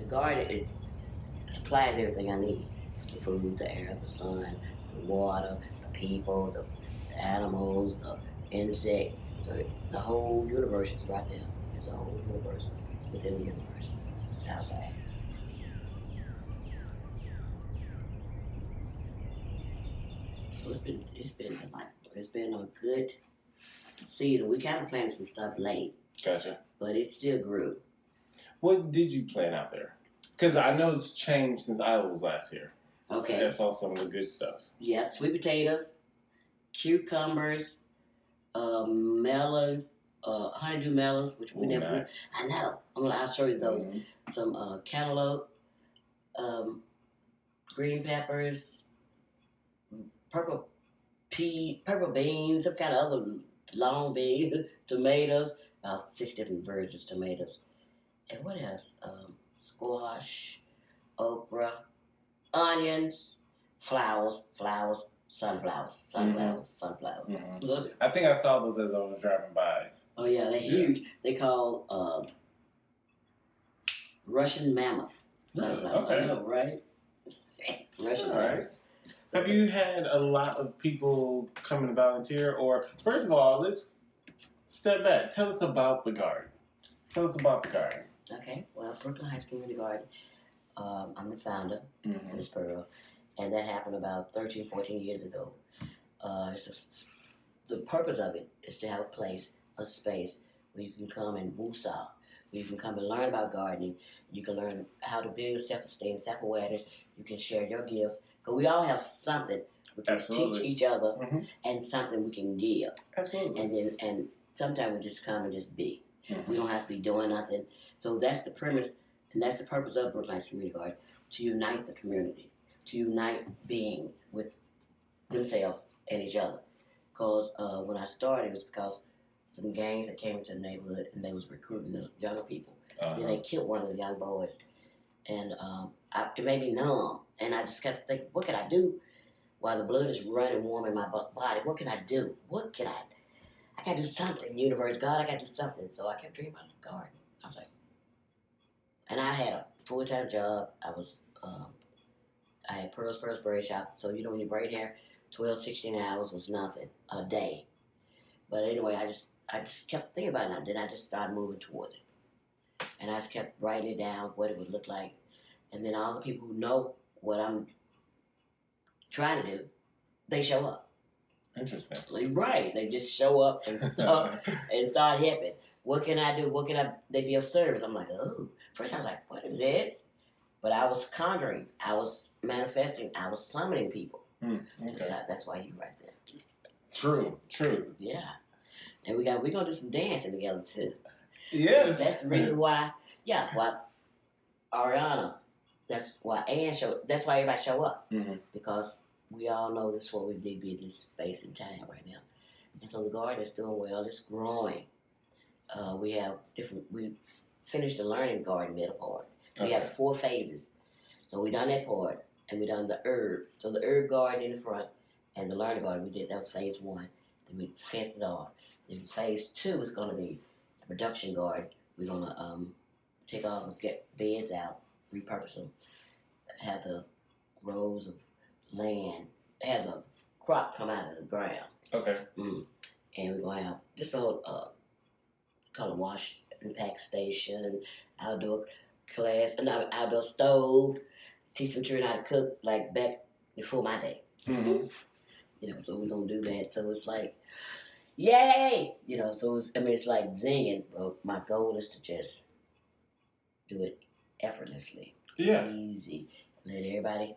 The garden supplies everything I need. It's the food, the air, the sun, the water, the people, the animals, the insects. So the whole universe is right there. It's a whole universe within the universe. It's outside. So it's been delightful. It's been a good season. We kind of planted some stuff late, Gotcha. but it still grew. What did you plant out there? Because I know it's changed since I was last here. I Okay. saw some of the good stuff. Yes, sweet potatoes, cucumbers, melons, honeydew melons, which we Ooh, never grew. nice. I know. I'll show you those. Mhm. Some cantaloupe, um, green peppers, purple purple beans, some kind of other long beans, tomatoes, about 6 different versions of tomatoes. And what else? Squash, okra, onions, Mhm. sunflowers. Mhm. Look. I think I saw those as I was driving by. Oh yeah, they're Yeah. huge. They call Russian mammoth Really? sunflower. I Okay. know, right? Russian All mammoth. right. So Have you had a lot of people come and volunteer? Or first of all, let's step back. Tell us about the garden. Tell us about the garden. okay, well, Brooklyn Heights Community Garden. I'm the founder, Mm-hmm. Miss Pearl, and that happened about 13, 14 years ago. It's the purpose of it is to have a place, a space where you can come and woosah, where you can come and learn about gardening. You can learn how to build self-esteem, self-awareness. You can share your gifts because we all have something we can Absolutely. teach each other Mm-hmm. and something we can give. Absolutely. And sometimes we just come and just be. Mm-hmm. We don't have to be doing nothing. So that's the premise and that's the purpose of Brookline Community Garden to unite the community, to unite beings with themselves and each other. Because when I started, it was because some gangs that came into the neighborhood and they was recruiting the younger people. Then they killed one of the young boys, and it made me numb. And I just kept thinking, what can I do while the blood is running warm in my body? What can I do? What can I? I gotta do something, universe, God. I gotta do something. So I kept dreaming about the garden. I was like, and I had a full time job. I had Pearl's Braid Shop. So when you braid hair, 12, 16 hours was nothing a day. But anyway, I just kept thinking about it. And then I just started moving towards it, and I just kept writing it down, what it would look like, and then all the people who know what I'm trying to do, they show up. Interesting. Right? They just show up and start helping. What can I do? What can I? They be of service. I'm like, oh. First I was like, what is this? But I was conjuring. I was manifesting. I was summoning people. Okay. That's why you right there. True. True. Yeah. And we're gonna do some dancing together too. Yes. That's the reason why. Yeah. Why Ariana. That's why Ann show. That's why everybody show up Mm-hmm. because we all know this is what we need to be in this space and time right now. And so the garden is doing well. It's growing. We have different. We finished the learning garden middle part. We Okay. have 4 phases. So we done that part, and we done the herb. So the herb garden in the front, and the learning garden we did. That was phase one. Then we fenced it off. Then phase two is going to be the production garden. We're gonna take all the beds out, repurpose them, have the rows of land, have the crop come out of the ground. Okay. And we're gonna have just a whole color wash and pack station, outdoor class, no, outdoor stove, teach them children how to cook like back before my day. Mm-hmm. So we're gonna do that. So it's like, yay! So it's like zinging. But my goal is to just do it effortlessly, Yeah. easy, let everybody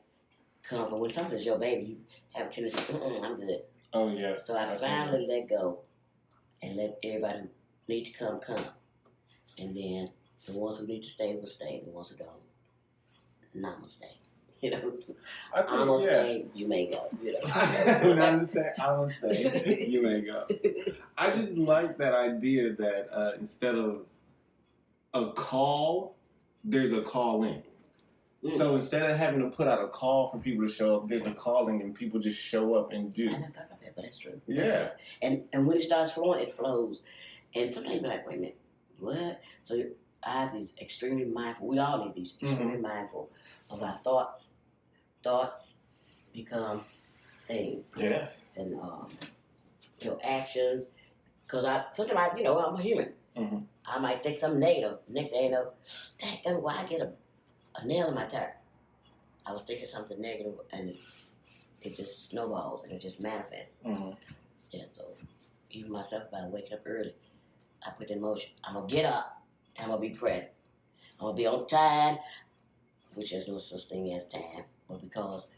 come. But when something's your baby, you have a tendency, I'm good. Oh yes. So I Absolutely. finally let go and let everybody who need to come, come. And then the ones who need to stay will stay. The ones who don't, namaste. You know, I think almost yeah. stay, you may go. Namaste, namaste. You may go. I just like that idea that instead of a call, there's a call in. So instead of having to put out a call for people to show up, there's a calling and people just show up and do. I never thought about that, but that's true. Yeah. That's and when it starts flowing, it flows. And sometimes you be like, wait a minute, what? So I have to be extremely mindful. We all need to be extremely mindful of our thoughts. Thoughts become things. Yes. And your actions. Because sometimes I'm a human. Mm-hmm. I might think something negative. Next thing you know, dang, why I get a nail in my tire? I was thinking something negative, and it just snowballs and it just manifests. Mm-hmm. Yeah, so even myself, by waking up early, I put in motion. I'm gonna get up. And I'm gonna be present. I'm gonna be on time, which is no such thing as time, but because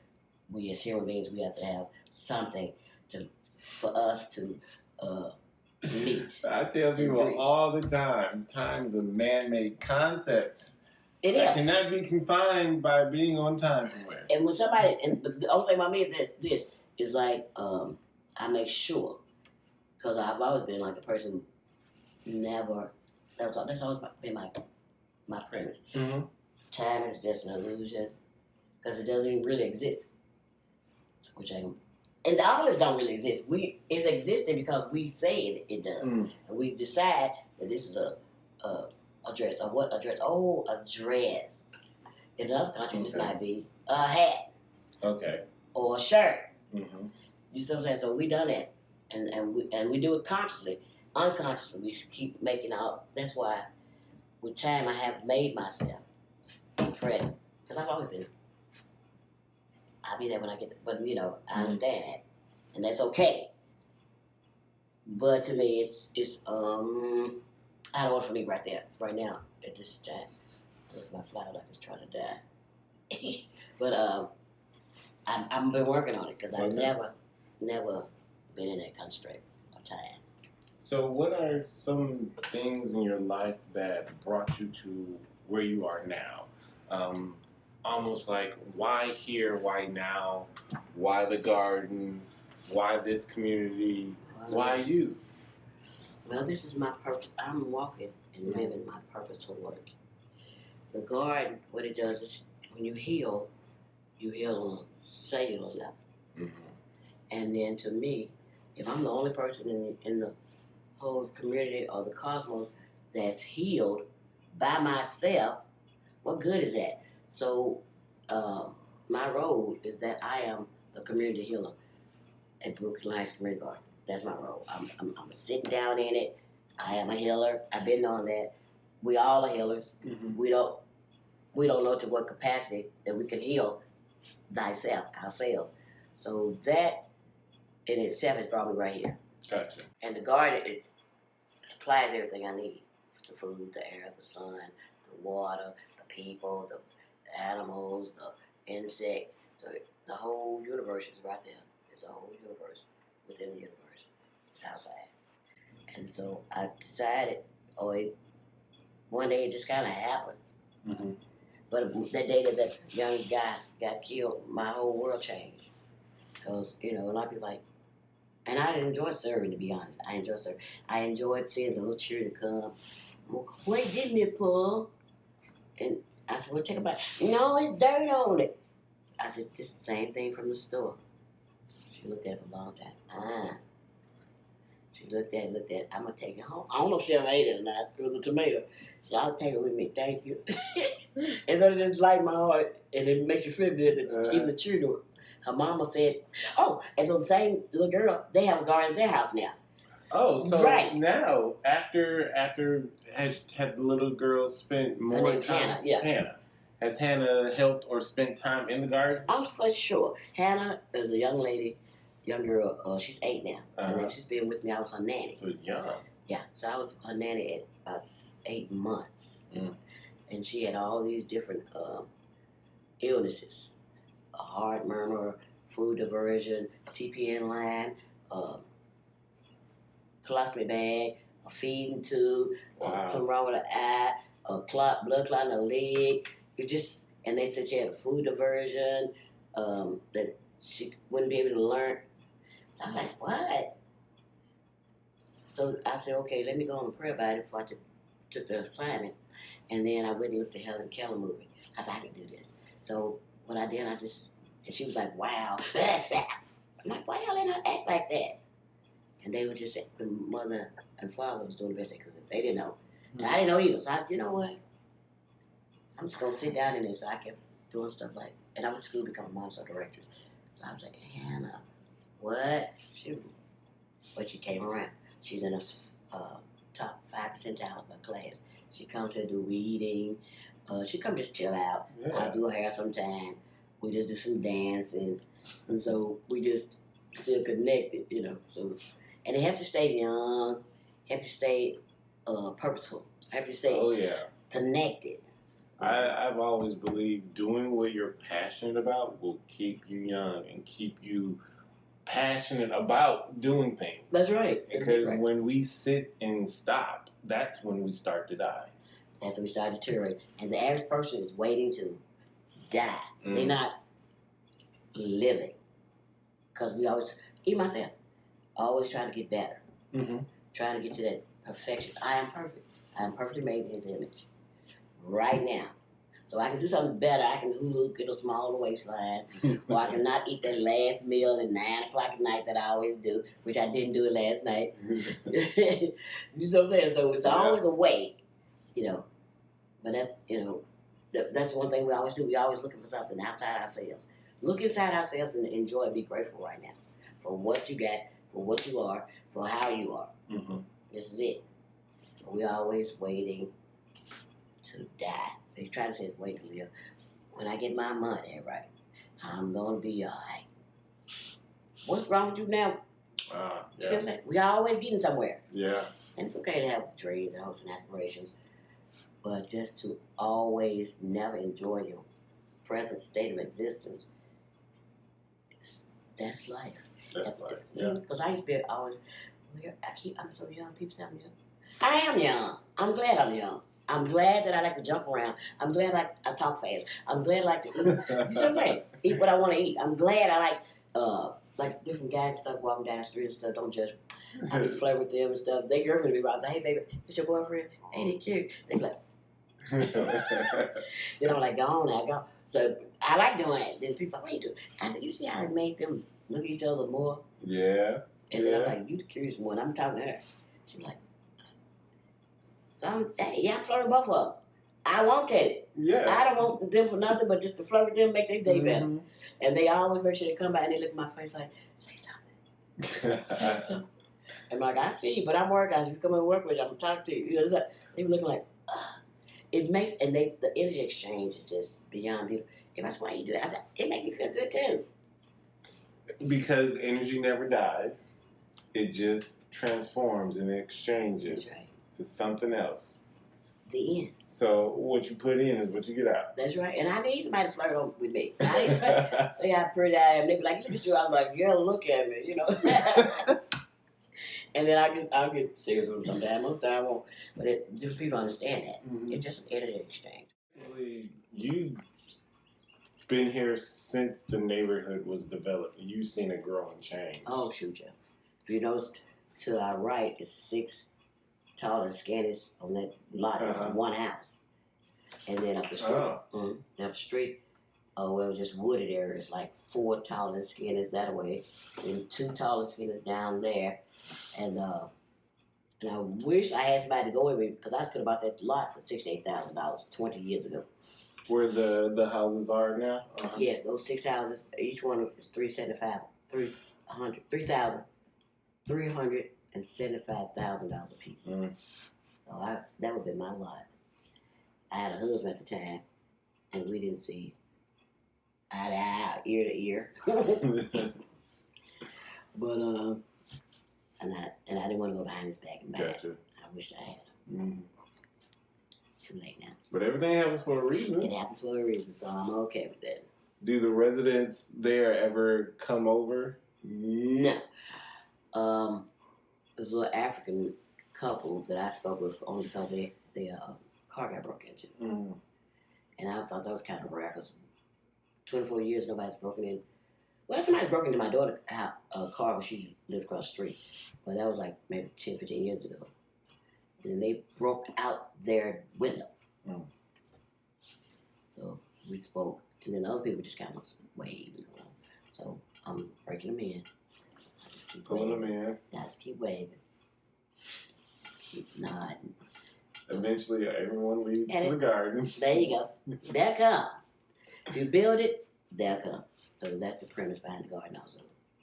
we as human beings, we have to have something for us to uh, meet. I tell people all the time is a man-made concept. It that is. Cannot be confined by being on time somewhere. And when somebody, and the only thing about me is this is like I make sure, because I've always been like a person who never. That's always been my premise. Mm-hmm. Time is just an illusion because it doesn't even really exist. Which ain't. And the others don't really exist. It's existing because we say it does, and we decide that this is a dress. Or what a dress? Oh, a dress. In other countries, this might be a hat. Okay. Or a shirt. Mm-hmm. You see what I'm saying? So we done that, and we do it consciously, unconsciously. We keep making out. That's why, with time, I have made myself be present because I've always been. I'll be there when I get there, but I understand that, and that's okay. But to me, it's I don't want for me right there, right now at this time. Look at my flower like it's trying to die. But I've been working on it because I've never been in that constraint of time. So, what are some things in your life that brought you to where you are now? Almost like, why here? Why now? Why the garden? Why this community? Why you? Well, this is my purpose. I'm walking and living my purpose to work. The garden, what it does is when you heal on a cellular level. Mm-hmm. And then to me, if I'm the only person in the whole community or the cosmos that's healed by myself, what good is that? So my role is that I am the community healer at Brooklyn Lights Community Garden. That's my role. I'm sitting down in it. I am a healer. I've been on that. We all are healers. Mm-hmm. We don't know to what capacity that we can heal ourselves. So that in itself has brought me right here. Gotcha. And the garden, it supplies everything I need. The food, the air, the sun, the water, the people, the animals, the insects. So the whole universe is right there. There's a whole universe within the universe. It's outside. And so I decided, one day it just kind of happened. Mm-hmm. But that day that young guy got killed, my whole world changed. Because, a lot of people like, and I enjoyed serving, to be honest. I enjoyed serving. I enjoyed seeing the little children come. Wait, didn't it pull? And I said, well, take a bite. No, it's dirt on it. I said, this is the same thing from the store. She looked at it for a long time. She looked at it. I'm going to take it home. I don't know if she ever ate it or not. It was a tomato. I'll take it with me. Thank you. And so it just light my heart, and it makes you feel good that even the children. Her mama said, and so the same little girl, they have a garden at their house now. Oh, so now after had the little girl spent more time? Hannah. Has Hannah helped or spent time in the garden? I'm for sure. Hannah is a young girl. She's 8 now, and then she's been with me. I was her nanny. So young. Yeah, so I was her nanny at 8 months, and she had all these different illnesses. A heart murmur, food diversion, TPN line, colostomy bag, a feeding tube, something wrong with the eye, blood clot in the leg. And they said she had a food diversion, that she wouldn't be able to learn. So I was like, what? So I said, okay, let me go on and pray about it before I took the assignment. And then I went and looked at Helen Keller movie. I said, I can do this. So what I did, and she was like, wow. I'm like, why y'all let her act like that? And they were just, the mother and father was doing the best they could. They didn't know. And I didn't know either. So I said, you know what? I'm just gonna sit down in this. So I kept doing stuff like, and I went to school to become a Montessori director. So I was like, Hannah, what? But she came around. She's in a top 5 percentile of her class. She comes here to do reading. She come just chill out. Yeah. I do her hair sometime. We just do some dancing, and so we just still connected, you know. So, and they have to stay young, have to stay purposeful, have to stay Oh yeah. connected. I've always believed doing what you're passionate about will keep you young and keep you passionate about doing things. That's right. Because when we sit and stop, that's when we start to die. That's when we start to deteriorate. And the average person is waiting to die. They're not living. Because we always, even myself, always try to get better. Trying to get to that perfection. I am perfect. I am perfectly made in His image. Right now. So I can do something better. I can hula, get a smaller waistline. Or I can not eat that last meal at 9 o'clock at night that I always do, which I didn't do it last night. You know what I'm saying? So it's always a way, you know. But that's, you know, that's one thing we always do. We always looking for something outside ourselves. Look inside ourselves and enjoy and be grateful right now for what you got, for what you are, for how you are. This is it. We're always waiting to die. They try to say it's waiting to live. When I get my money right, I'm gonna be alright. What's wrong with you now? You see what I'm saying? We are always getting somewhere. Yeah. And it's okay to have dreams and hopes and aspirations, but just to always never enjoy your present state of existence, that's life. That's life. Yeah. Because I used to be always, I'm so young. People say I'm young. I am young. I'm glad I'm young. I'm glad that I like to jump around. I'm glad I talk fast. I'm glad I like to eat. You see what I'm saying? Eat what I want to eat. I'm glad I like different guys and stuff walking down the street and stuff. Don't judge me. I can flirt with them and stuff. They girlfriend be around. Say, hey baby, this your boyfriend? Ain't he cute? They be like, you know, like go on now, go. So I like doing it. Then people like, what you do? I said, you see how I made them look at each other more? Yeah. And then I'm like, you the curious one. I'm talking to her. She's like, so I'm flirting both of them. I want that. Yeah. I don't want them for nothing but just to flirt with them, make their day better. And they always make sure they come back and they look at my face like, say something. Say something. And I'm like, I see you, but I'm working. If you come and work with me, I'm going to talk to you. You know, like, they be looking like, it makes, and the energy exchange is just beyond beautiful. If that's why you do it, I said, it makes me feel good too. Because energy never dies. It just transforms and exchanges to something else. The end. So what you put in is what you get out. That's right. And I need somebody to flirt on with me. I need somebody say how pretty I am. They be like, look at you. I'm like, girl, look at me, you know. And then I'll get serious with them sometimes. Most time I won't. But different people understand that. It's just an energy exchange. You've been here since the neighborhood was developed. You've seen it grow and change. Oh, shoot, Jeff. You notice to our right is 6 tall and skinnies on that lot of one house. And then up the street, up the street, well, it was just wooded areas, like 4 tall and skinnies that way, and 2 tall and skinnies down there. And I wish I had somebody to go with me because I could have bought that lot for $68,000 20 years ago. Where the houses are now? Yes, those 6 houses, each one is $375,000 a piece. So that would have been my lot. I had a husband at the time, and we didn't see eye to eye, ear to ear. But and I didn't want to go behind his back and buy it. I wished I had. Too late now. But everything happens for a reason. It happens for a reason, so I'm okay with that. Do the residents there ever come over? No. There's a little African couple that I spoke with only because their car got broke into. And I thought that was kind of rare because 24 years nobody's broken in. Well, somebody's broken into my daughter's car when she lived across the street. But that was like maybe 10, 15 years ago. And they broke out their window. So we spoke. And then the other people just kind of waved. So I'm breaking them in. I just keep pulling them in. I just keep waving. Keep nodding. Eventually, everyone leads And to the garden. There you go. They'll come. If you build it, they'll come. So that's the premise behind the garden also.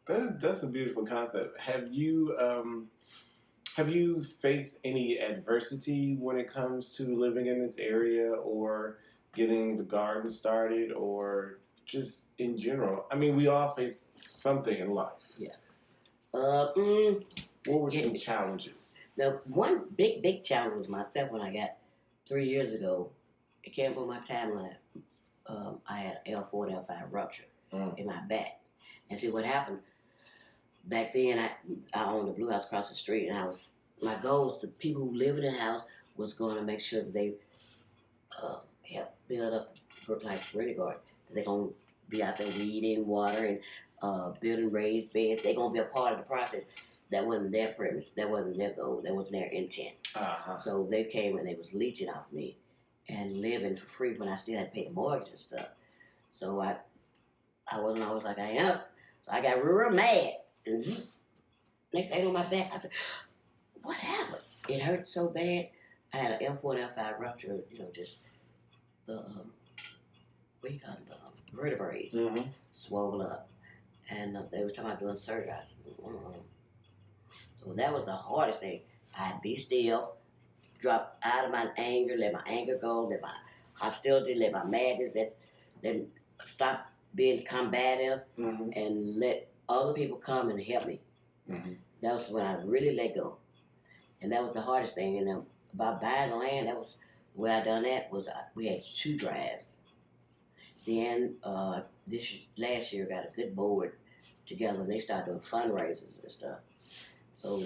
That's a beautiful concept. Have you faced any adversity when it comes to living in this area or getting the garden started or just in general? I mean, we all face something in life. Yeah. What were some challenges? The one big challenge was myself when I got 3 years ago. It came from my timeline. I had L4 and L5 rupture in my back. And see what happened back then. I owned a blue house across the street, and my goals to people who live in the house was going to make sure that they help build up the Brookline Community Garden. That they're going to be out there weeding, watering, building raised beds. They're going to be a part of the process. That wasn't their premise. That wasn't their goal. That wasn't their intent. So they came and they was leeching off me and living for free when I still had to pay the mortgage and stuff. So I wasn't always like I am. So I got real mad. And next day on my back, I said, what happened? It hurt so bad. I had an L4 and L5 rupture, just the, what do you call it, the vertebrae swollen up. And they was talking about doing surgery. I said, So that was the hardest thing. I had to be still, drop out of my anger, let my anger go, let my hostility, let my madness, let stop being combative, and let other people come and help me. That was when I really let go. And that was the hardest thing. And about buying the land, that was the way I done that was we had 2 drives. Then last year got a good board together. They started doing fundraisers and stuff. So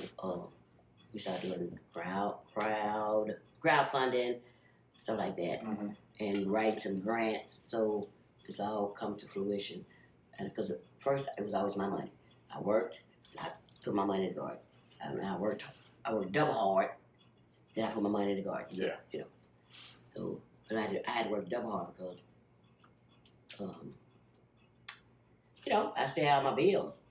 we started doing crowdfunding, stuff like that, and writing some grants. So it's all come to fruition. And because at first it was always my money. I worked, and I put my money in the garden. I worked double hard, then I put my money in the garden. Yeah. So, but I had to work double hard because, I still have my bills.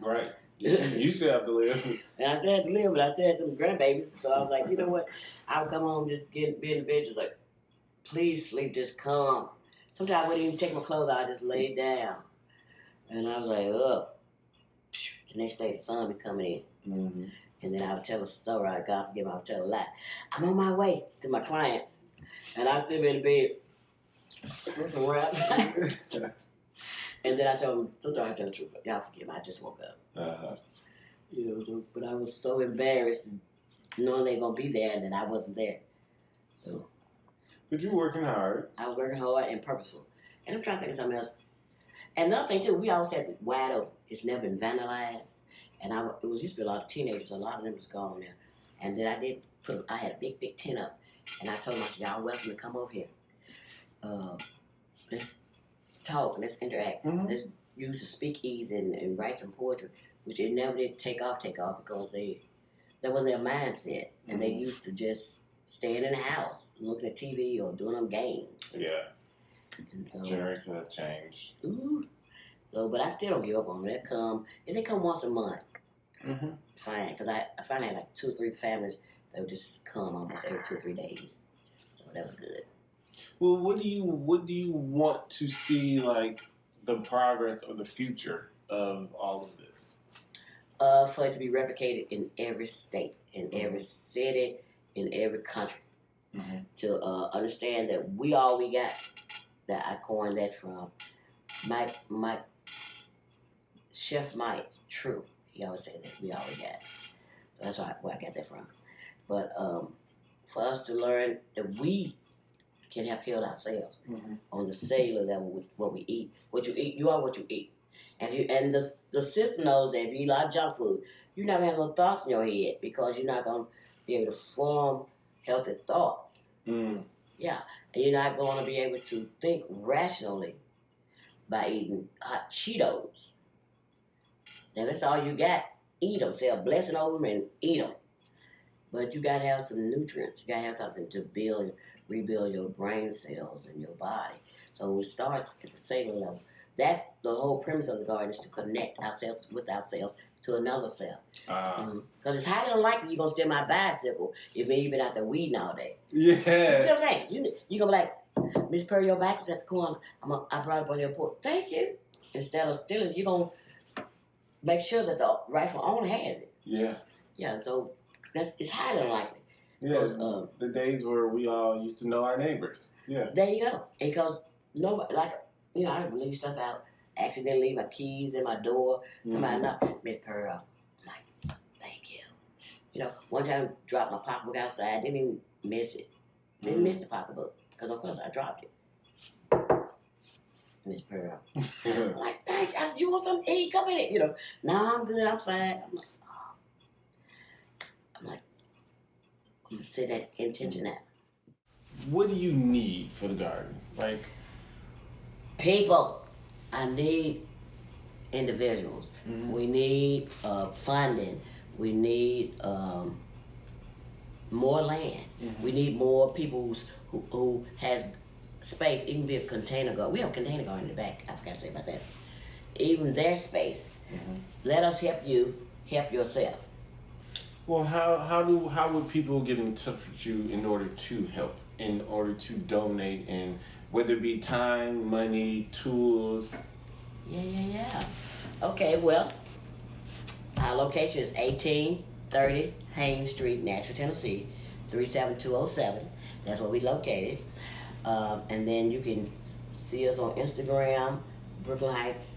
Right. You still have to live. And I still had to live, but I still had them grandbabies. So I was like, you know what? I would come home, just be in the bed, just like, please sleep, just calm. Sometimes I wouldn't even take my clothes out, I just lay down. And I was like, ugh. The next day, the sun would be coming in. And then I would tell a story. God forgive me, I would tell a lie. I'm on my way to my clients. And I still be in the bed, looking around. And then I told them, sometimes I tell the truth, but y'all forgive me, I just woke up. But I was so embarrassed knowing they were going to be there and that I wasn't there. So. But you working hard. I was working hard and purposeful. And I'm trying to think of something else. And another thing, too, we always had the wide open. It's never been vandalized. And it was used to be a lot of teenagers. A lot of them was gone now. And then I had a big tent up. And I told them, y'all welcome to come over here. Let's talk, let's interact. Let's use the speakeasy and write some poetry, which it never did take off because that wasn't their mindset. And they used to just staying in the house, looking at TV or doing them games. Yeah. And so, Generations have changed. So, but I still don't give up on them. If they come once a month, fine. Because I finally had like 2 or 3 families that would just come almost every 2 or 3 days. So that was good. Well, what do you want to see, like, the progress or the future of all of this? For it to be replicated in every state, in every city, in every country. To understand that we all we got. That I coined that from Chef Mike True. He always said that we all we got. So that's where I got that from. But for us to learn that we can help heal ourselves on the cellular level with what we eat. What you eat, you are what you eat. And the system knows that if you eat a lot of junk food, you're not going to have no thoughts in your head because you're not going to be able to form healthy thoughts. Yeah. And you're not going to be able to think rationally by eating hot Cheetos. Now, that's all you got. Eat them. Say a blessing over them and eat them. But you got to have some nutrients. You got to have something to rebuild your brain cells and your body. So it starts at the cellular level. That's the whole premise of the garden is to connect ourselves with ourselves to another self. Ah. Because it's highly unlikely you're going to steal my bicycle if you've been out there weeding all day. Yeah. You see what I'm saying? You're going to be like, Miss Perry, your bike was at the corner. I brought it up on your porch. Thank you. Instead of stealing, you're going to make sure that the rightful owner has it. Yeah. Yeah, so it's highly unlikely. Yeah, Because, the days where we all used to know our neighbors. Yeah. There you go. Because nobody, like, I leave stuff out, accidentally leave my keys in my door. Somebody knock, Miss Pearl. I'm like, thank you. One time dropped my pocketbook outside, didn't even miss it. Didn't miss the pocketbook. Because of course I dropped it. Miss Pearl. I'm like, thank you. I said, you want something to eat? Come in it. No, I'm good, I'm fine. I'm like, I'm gonna say that intention out. What do you need for the garden? Like, People. I need individuals. We need funding. We need more land. We need more people who has space. Even be a container garden. We have a container garden in the back. I forgot to say about that. Even their space. Let us help you help yourself. well, how would people get in touch with you in order to help, in order to donate, and whether it be time, money, tools? Yeah. Okay, well, our location is 1830 Haynes Street, Nashville, Tennessee, 37207. That's where we located. And then you can see us on Instagram, Brooklyn Heights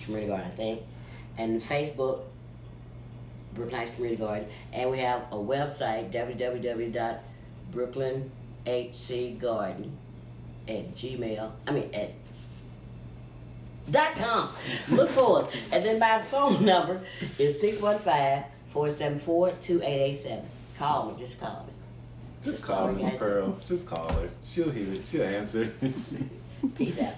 Community Garden, I think. And Facebook, Brooklyn Heights Community Garden. And we have a website, www.brooklynhcgarden .com. Look for us. And then my phone number is 615-474-2887. Call me. Just call me. Just call Miss Pearl. Just call her. She'll hear it. She'll answer. Peace out.